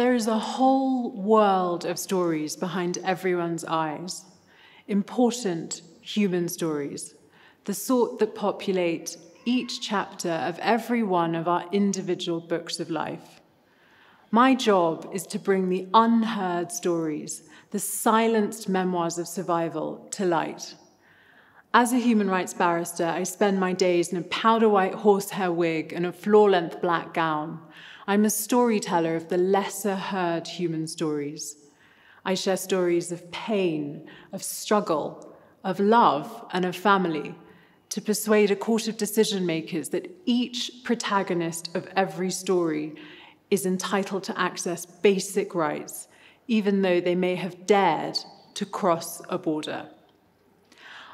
There is a whole world of stories behind everyone's eyes, important human stories, the sort that populate each chapter of every one of our individual books of life. My job is to bring the unheard stories, the silenced memoirs of survival, to light. As a human rights barrister, I spend my days in a powder-white horsehair wig and a floor-length black gown. I'm a storyteller of the lesser-heard human stories. I share stories of pain, of struggle, of love, and of family to persuade a court of decision-makers that each protagonist of every story is entitled to access basic rights, even though they may have dared to cross a border.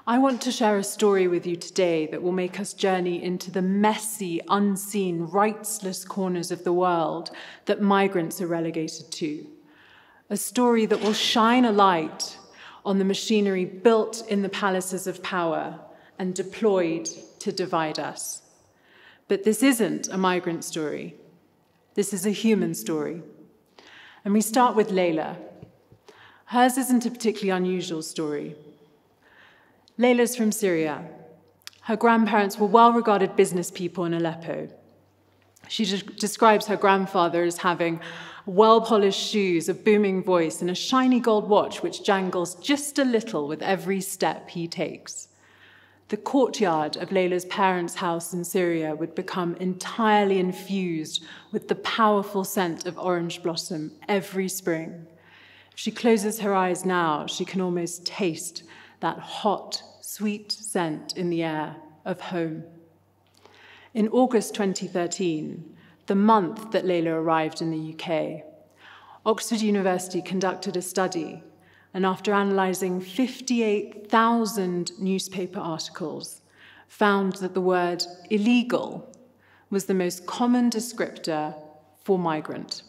I want to share a story with you today that will make us journey into the messy, unseen, rightsless corners of the world that migrants are relegated to. A story that will shine a light on the machinery built in the palaces of power and deployed to divide us. But this isn't a migrant story. This is a human story. And we start with Layla. Hers isn't a particularly unusual story. Layla's from Syria. Her grandparents were well-regarded business people in Aleppo. She describes her grandfather as having well-polished shoes, a booming voice, and a shiny gold watch which jangles just a little with every step he takes. The courtyard of Layla's parents' house in Syria would become entirely infused with the powerful scent of orange blossom every spring. If she closes her eyes now, she can almost taste that hot, sweet scent in the air of home. In August 2013, the month that Layla arrived in the UK, Oxford University conducted a study, and after analysing 58,000 newspaper articles, found that the word illegal was the most common descriptor for migrant.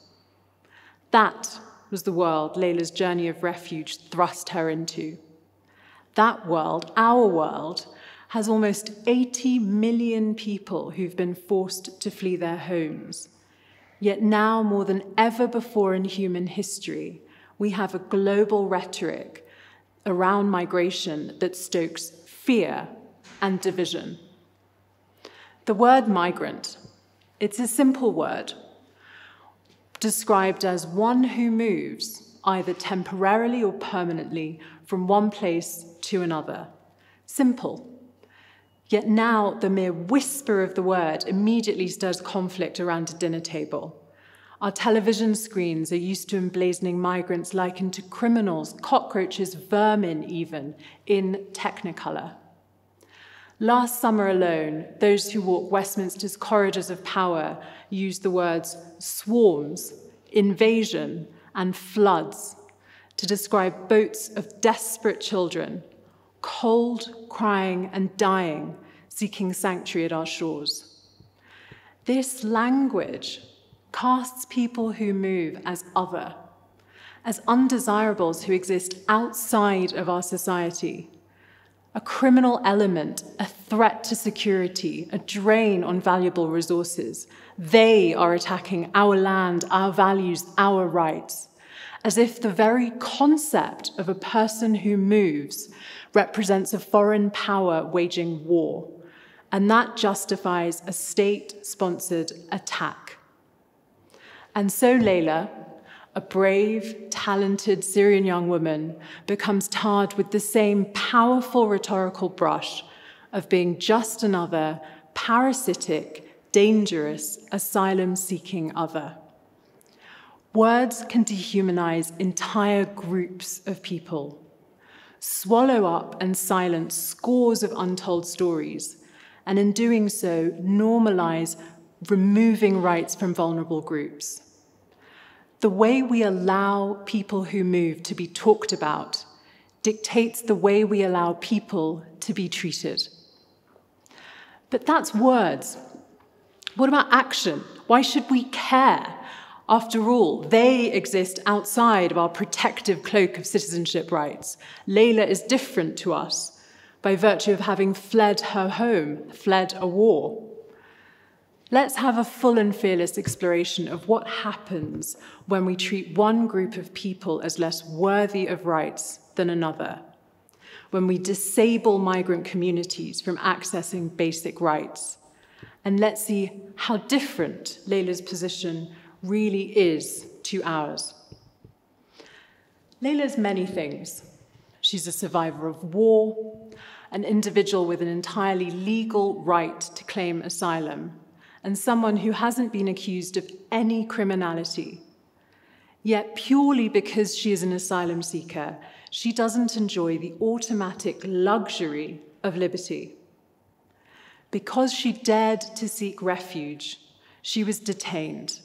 That was the world Layla's journey of refuge thrust her into. That world, our world, has almost 80 million people who've been forced to flee their homes. Yet now, more than ever before in human history, we have a global rhetoric around migration that stokes fear and division. The word migrant, it's a simple word, described as one who moves, either temporarily or permanently, from one place to another. Simple. Yet now the mere whisper of the word immediately stirs conflict around a dinner table. Our television screens are used to emblazoning migrants likened to criminals, cockroaches, vermin even, in technicolor. Last summer alone, those who walk Westminster's corridors of power used the words swarms, invasion, and floods to describe boats of desperate children, cold, crying, and dying, seeking sanctuary at our shores. This language casts people who move as other, as undesirables who exist outside of our society, a criminal element, a threat to security, a drain on valuable resources. They are attacking our land, our values, our rights, as if the very concept of a person who moves represents a foreign power waging war, and that justifies a state-sponsored attack. And so Layla, a brave, talented Syrian young woman, becomes tarred with the same powerful rhetorical brush of being just another parasitic, dangerous, asylum-seeking other. Words can dehumanize entire groups of people, swallow up and silence scores of untold stories, and in doing so, normalize removing rights from vulnerable groups. The way we allow people who move to be talked about dictates the way we allow people to be treated. But that's words. What about action? Why should we care? After all, they exist outside of our protective cloak of citizenship rights. Layla is different to us by virtue of having fled her home, fled a war. Let's have a full and fearless exploration of what happens when we treat one group of people as less worthy of rights than another, when we disable migrant communities from accessing basic rights. And let's see how different Layla's position really is to ours. Layla's many things. She's a survivor of war, an individual with an entirely legal right to claim asylum, and someone who hasn't been accused of any criminality. Yet purely because she is an asylum seeker, she doesn't enjoy the automatic luxury of liberty. Because she dared to seek refuge, she was detained,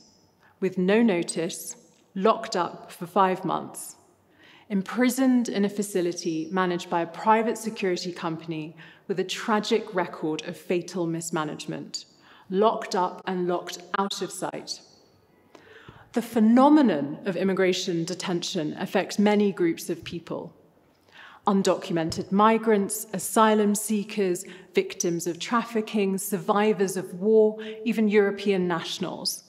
with no notice, locked up for 5 months, imprisoned in a facility managed by a private security company with a tragic record of fatal mismanagement, locked up and locked out of sight. The phenomenon of immigration detention affects many groups of people. Undocumented migrants, asylum seekers, victims of trafficking, survivors of war, even European nationals.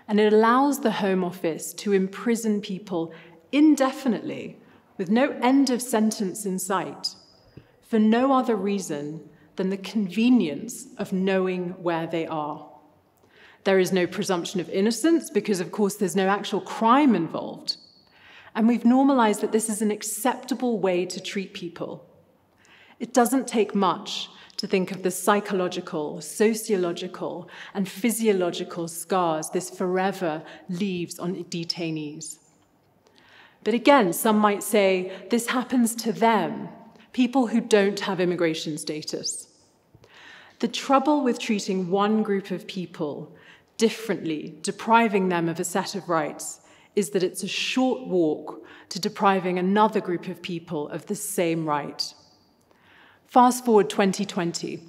And it allows the Home Office to imprison people indefinitely, with no end of sentence in sight, for no other reason than the convenience of knowing where they are. There is no presumption of innocence because, of course, there's no actual crime involved. And we've normalized that this is an acceptable way to treat people. It doesn't take much to think of the psychological, sociological, and physiological scars this forever leaves on detainees. But again, some might say this happens to them, people who don't have immigration status. The trouble with treating one group of people differently, depriving them of a set of rights, is that it's a short walk to depriving another group of people of the same right. Fast forward 2020,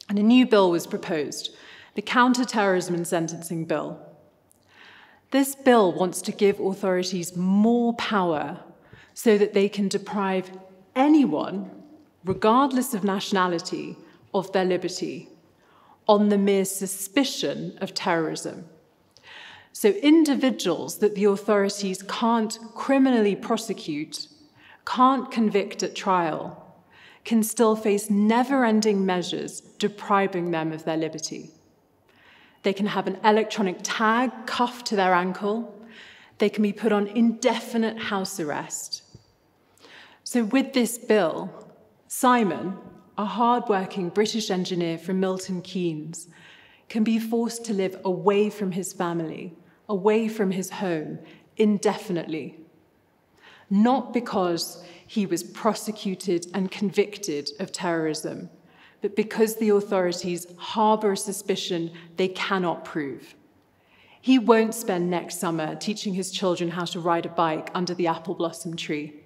and a new bill was proposed, the Counter-Terrorism and Sentencing Bill. This bill wants to give authorities more power so that they can deprive anyone, regardless of nationality, of their liberty on the mere suspicion of terrorism. So individuals that the authorities can't criminally prosecute, can't convict at trial, can still face never-ending measures depriving them of their liberty. They can have an electronic tag cuffed to their ankle. They can be put on indefinite house arrest. So with this bill, Simon, a hard-working British engineer from Milton Keynes, can be forced to live away from his family, away from his home, indefinitely. Not because he was prosecuted and convicted of terrorism, but because the authorities harbor a suspicion they cannot prove. He won't spend next summer teaching his children how to ride a bike under the apple blossom tree.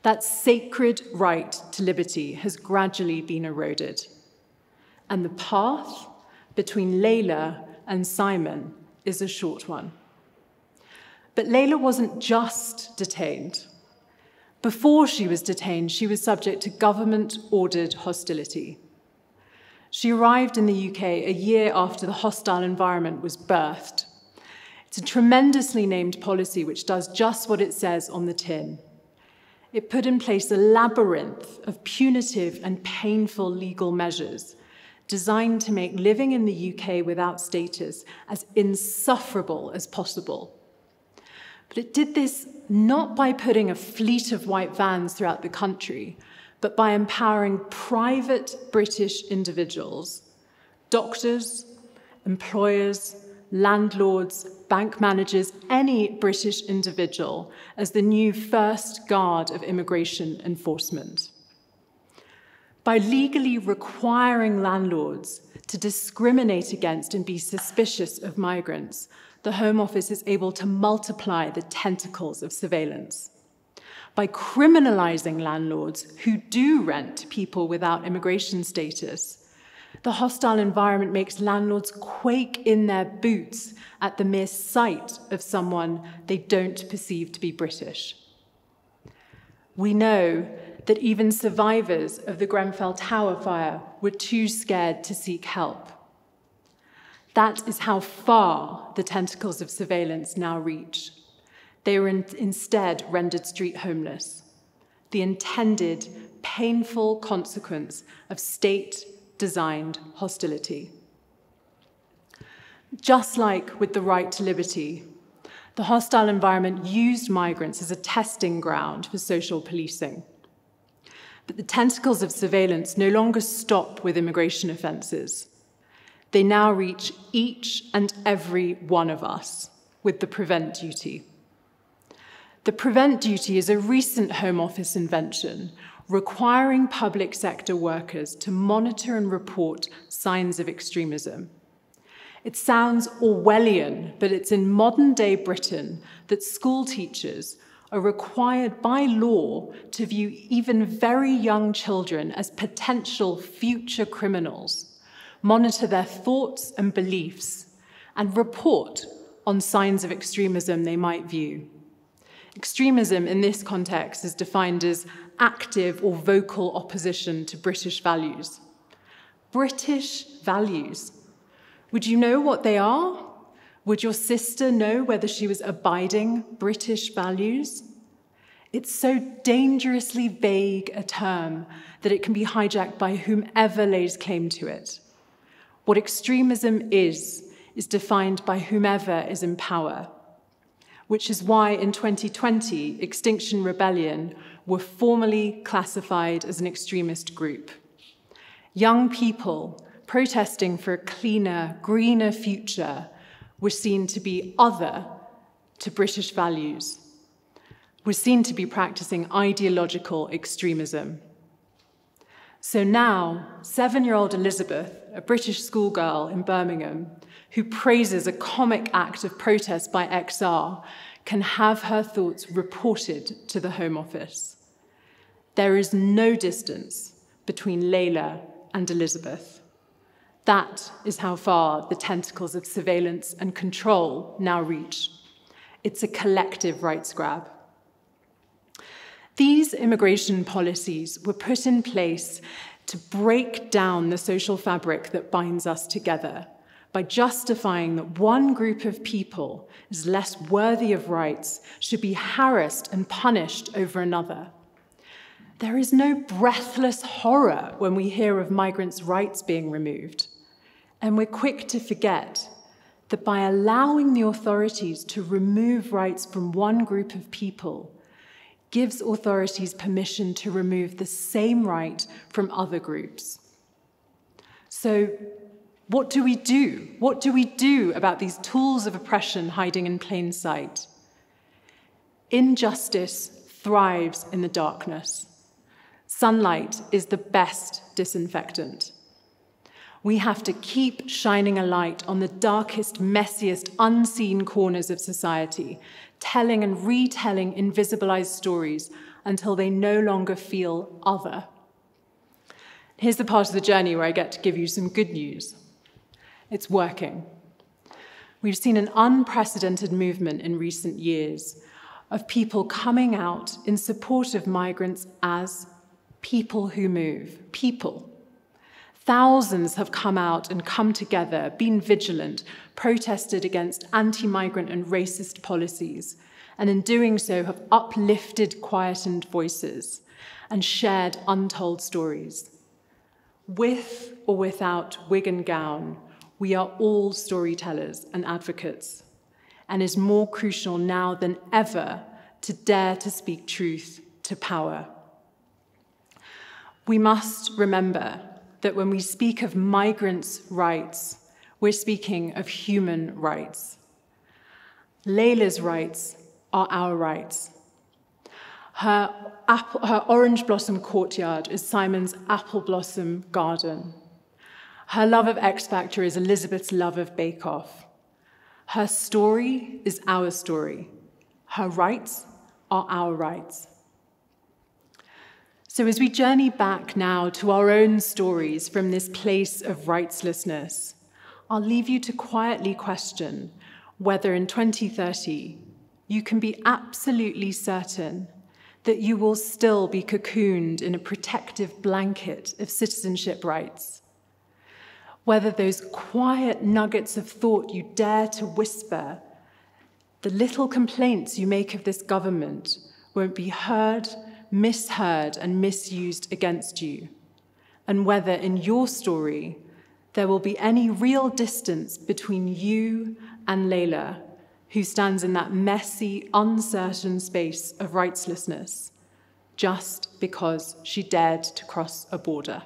That sacred right to liberty has gradually been eroded. And the path between Layla and Simon is a short one. But Layla wasn't just detained. Before she was detained, she was subject to government-ordered hostility. She arrived in the UK a year after the hostile environment was birthed. It's a tremendously named policy which does just what it says on the tin. It put in place a labyrinth of punitive and painful legal measures designed to make living in the UK without status as insufferable as possible. But it did this not by putting a fleet of white vans throughout the country, but by empowering private British individuals, doctors, employers, landlords, bank managers, any British individual as the new first guard of immigration enforcement. By legally requiring landlords to discriminate against and be suspicious of migrants, the Home Office is able to multiply the tentacles of surveillance. By criminalizing landlords who do rent people without immigration status, the hostile environment makes landlords quake in their boots at the mere sight of someone they don't perceive to be British. We know that even survivors of the Grenfell Tower fire were too scared to seek help. That is how far the tentacles of surveillance now reach. They were instead rendered street homeless, the intended, painful consequence of state-designed hostility. Just like with the right to liberty, the hostile environment used migrants as a testing ground for social policing. But the tentacles of surveillance no longer stop with immigration offences. They now reach each and every one of us with the prevent duty. The prevent duty is a recent Home Office invention requiring public sector workers to monitor and report signs of extremism. It sounds Orwellian, but it's in modern-day Britain that school teachers are required by law to view even very young children as potential future criminals, monitor their thoughts and beliefs, and report on signs of extremism they might view. Extremism in this context is defined as active or vocal opposition to British values. British values. Would you know what they are? Would your sister know whether she was abiding British values? It's so dangerously vague a term that it can be hijacked by whomever lays claim to it. What extremism is defined by whomever is in power, which is why in 2020, Extinction Rebellion were formally classified as an extremist group. Young people protesting for a cleaner, greener future were seen to be other to British values, were seen to be practicing ideological extremism. So now, 7-year-old Elizabeth, a British schoolgirl in Birmingham, who praises a comic act of protest by XR, can have her thoughts reported to the Home Office. There is no distance between Layla and Elizabeth. That is how far the tentacles of surveillance and control now reach. It's a collective rights grab. These immigration policies were put in place to break down the social fabric that binds us together by justifying that one group of people is less worthy of rights, should be harassed and punished over another. There is no breathless horror when we hear of migrants' rights being removed. And we're quick to forget that by allowing the authorities to remove rights from one group of people gives authorities permission to remove the same right from other groups. So what do we do? What do we do about these tools of oppression hiding in plain sight? Injustice thrives in the darkness. Sunlight is the best disinfectant. We have to keep shining a light on the darkest, messiest, unseen corners of society, telling and retelling invisibilized stories until they no longer feel other. Here's the part of the journey where I get to give you some good news. It's working. We've seen an unprecedented movement in recent years of people coming out in support of migrants as people who move, people. Thousands have come out and come together, been vigilant, protested against anti-migrant and racist policies, and in doing so have uplifted quietened voices and shared untold stories. With or without wig and gown, we are all storytellers and advocates, and is more crucial now than ever to dare to speak truth to power. We must remember that when we speak of migrants' rights, we're speaking of human rights. Layla's rights are our rights. Her orange blossom courtyard is Simon's apple blossom garden. Her love of X Factor is Elizabeth's love of Bake Off. Her story is our story. Her rights are our rights. So as we journey back now to our own stories from this place of rightslessness, I'll leave you to quietly question whether in 2030 you can be absolutely certain that you will still be cocooned in a protective blanket of citizenship rights. whether those quiet nuggets of thought you dare to whisper, the little complaints you make of this government, won't be heard, misheard, and misused against you, and whether in your story there will be any real distance between you and Layla, who stands in that messy, uncertain space of rightslessness, just because she dared to cross a border.